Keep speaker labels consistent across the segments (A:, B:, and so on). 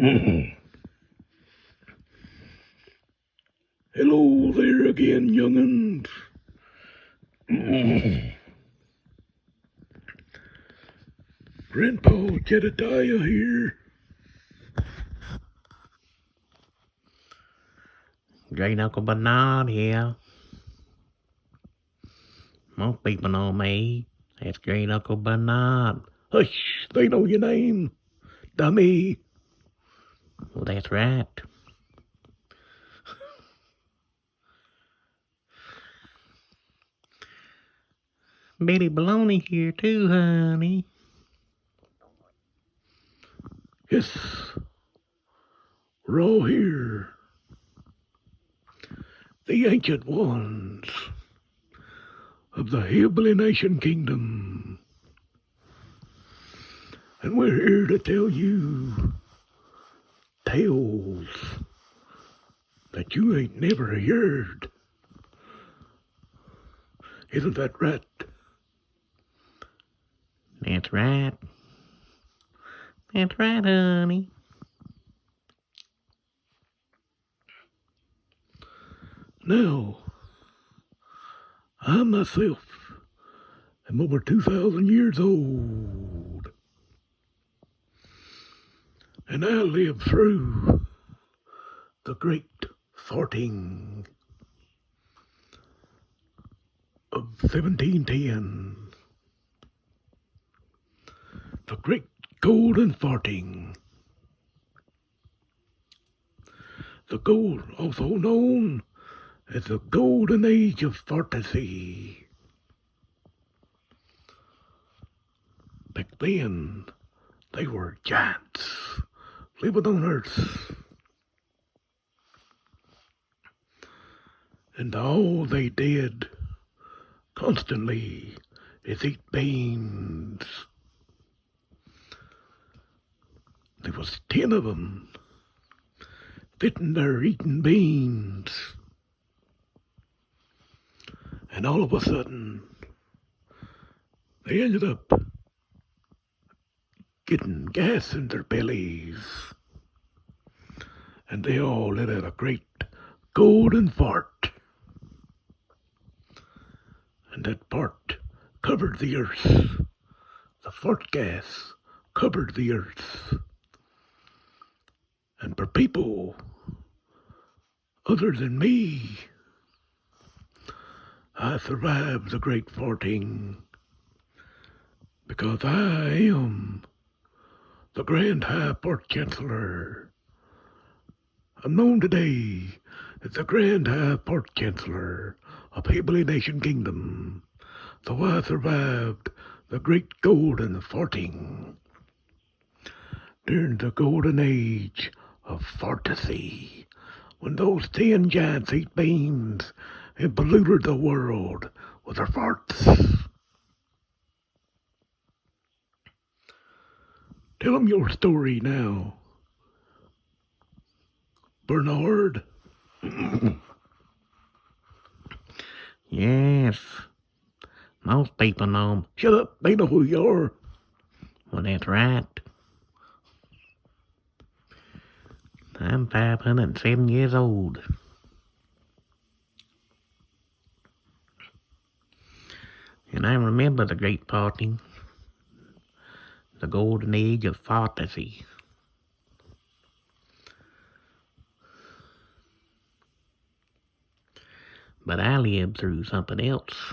A: Hello there again, young'uns. Grandpa Jedidiah here.
B: Great Uncle Bernard here. Most people know me. It's Great Uncle Bernard.
A: Hush, they know your name, dummy.
B: Well, that's right. Betty Bologna here too, honey.
A: Yes, we're all here. The ancient ones of the Hillbilly Nation Kingdom. And we're here to tell you tales that you ain't never heard. Isn't that right?
B: That's right. That's right, honey.
A: Now, I myself am over 2,000 years old. And I lived through the great farting of 1710. The great golden farting. The gold, also known as the golden age of fantasy. Back then, they were giants living on Earth. And all they did constantly is eat beans. There was 10 of them sitting there eating beans. And all of a sudden, they ended up getting gas in their bellies. And they all let out a great golden fart. And that fart covered the earth. The fart gas covered the earth. And for people other than me, I survived the great farting because I am the Grand High Fart Chancellor. I'm known today as the Grand High Fart Chancellor of Hillbilly Nation Kingdom. So I survived the great golden farting during the golden age of fantasy, when those 10 giants ate beans and polluted the world with their farts. Tell them your story now, Bernard.
B: Yes. Most people know 'em.
A: Shut up, they know who you are.
B: Well, that's right. I'm 507 years old. And I remember the great farting. The golden age of fantasy. But I lived through something else.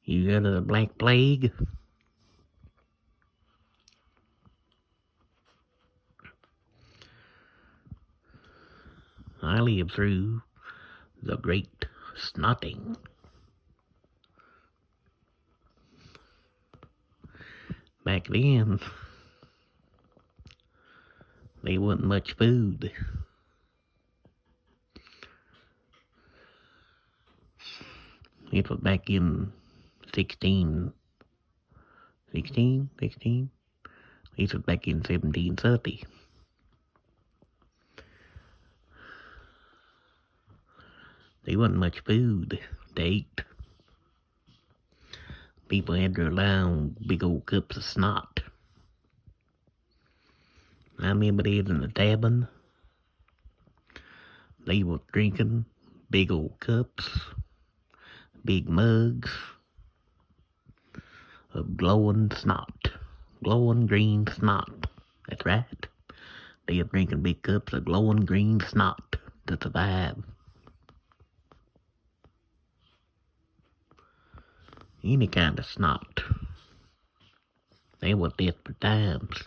B: You heard of the Black Plague? I lived through the Great Snotting. Back then, there wasn't much food. It was back in 16. It was back in 1730. There wasn't much food to eat. People had to rely on big old cups of snot. I remember they was in the tavern. They were drinking big old cups, big mugs of glowing snot. Glowing green snot. That's right. They were drinking big cups of glowing green snot to survive. Any kind of snot. They were desperate times.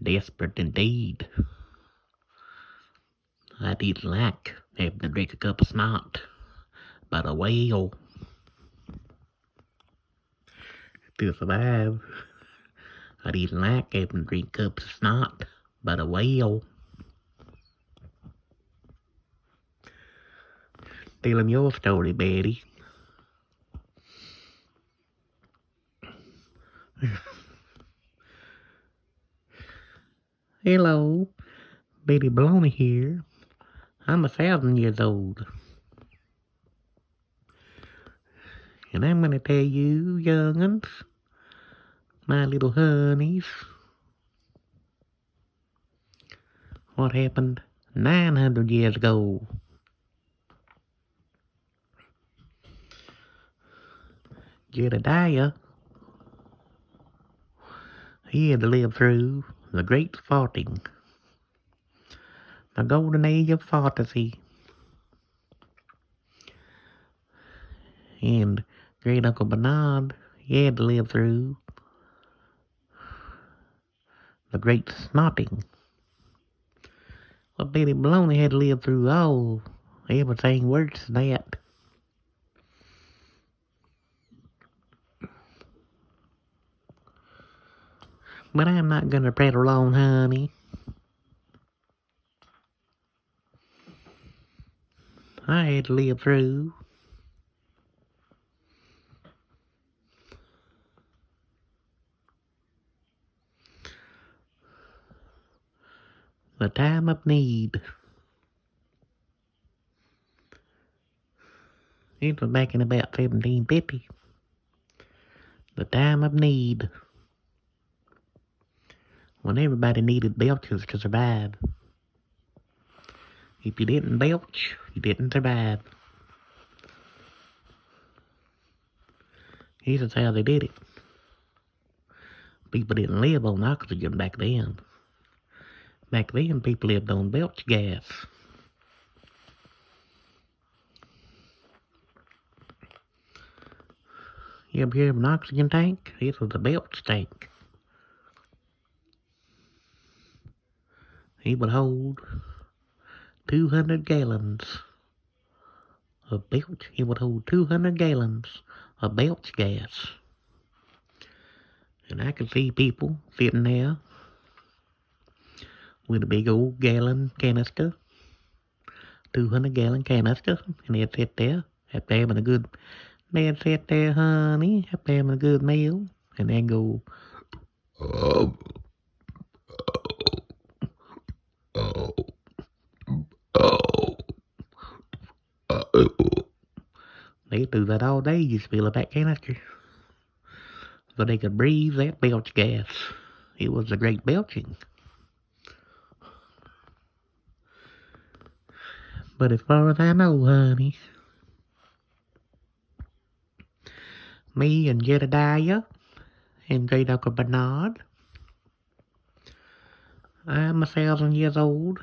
B: Desperate indeed. I didn't like having to drink a cup of snot, but a whale to survive. I didn't like having to drink cups of snot, but a whale. Tell him your story, Betty. Hello, Betty Bologna here. I'm 1,000 years old. And I'm gonna tell you, young'uns, my little honeys, what happened 900 years ago. Jedidiah, he had to live through the Great Farting, the golden age of fantasy. And Great Uncle Bernard, he had to live through the Great Snotting. But Betty Bologna had to live through everything worse than that. But I'm not gonna prattle on, honey. I had to live through the time of need. It was back in about 1750. The time of need. When everybody needed belches to survive. If you didn't belch, you didn't survive. Here's how they did it. People didn't live on oxygen back then. Back then, people lived on belch gas. You ever hear of an oxygen tank? This was a belch tank. It would hold 200 gallons of belch. It would hold 200 gallons of belch gas. And I could see people sitting there with a big old gallon canister, 200-gallon canister, and they'd sit there after having a good, honey, after having a good meal, and they'd go, oh, oh, oh, oh. They'd do that all day, just fill up that canister, so they could breathe that belch gas. It was a great belching. But as far as I know, honey, me and Jedidiah and Great Uncle Bernard, I'm 1,000 years old.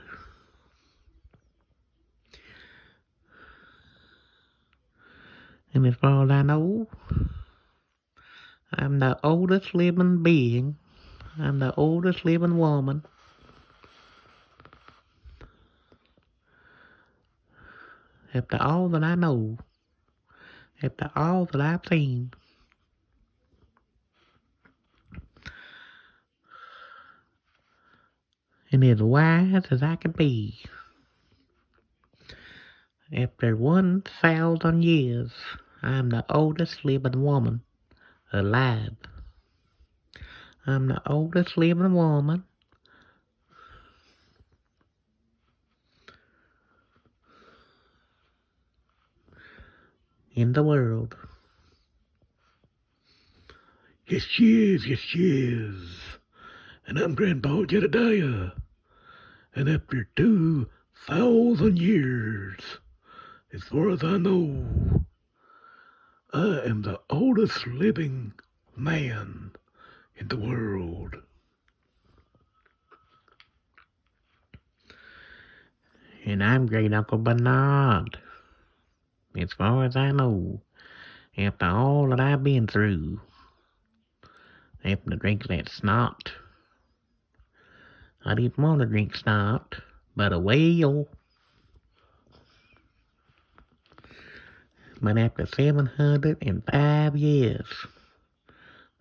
B: And as far as I know, I'm the oldest living being. I'm the oldest living woman. After all that I know, after all that I've seen, and as wise as I can be, after 1,000 years, I'm the oldest living woman alive. I'm the oldest living woman in the world.
A: Yes, she is. Yes, she is. And I'm Grandpa Jedidiah. And after 2,000 years, as far as I know, I am the oldest living man in the world.
B: And I'm Great Uncle Bernard. As far as I know, after all that I've been through, having to drink that snot. I didn't want to drink snot, but a whale. But after 705 years,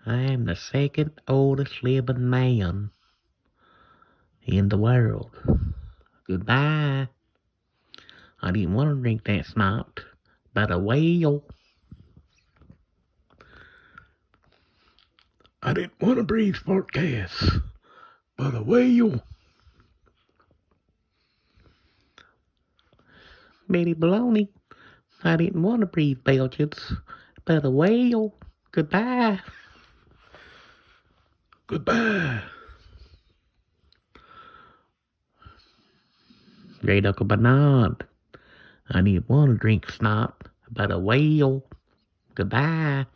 B: I am the second oldest living man in the world. Goodbye. I didn't want to drink that snot, but a whale.
A: I didn't want to breathe spark gas, but a whale.
B: Betty Bologna. I didn't want to breathe belches, but a whale. Goodbye.
A: Goodbye.
B: Great Uncle Bernard. I didn't want to drink snot, but a whale. Goodbye.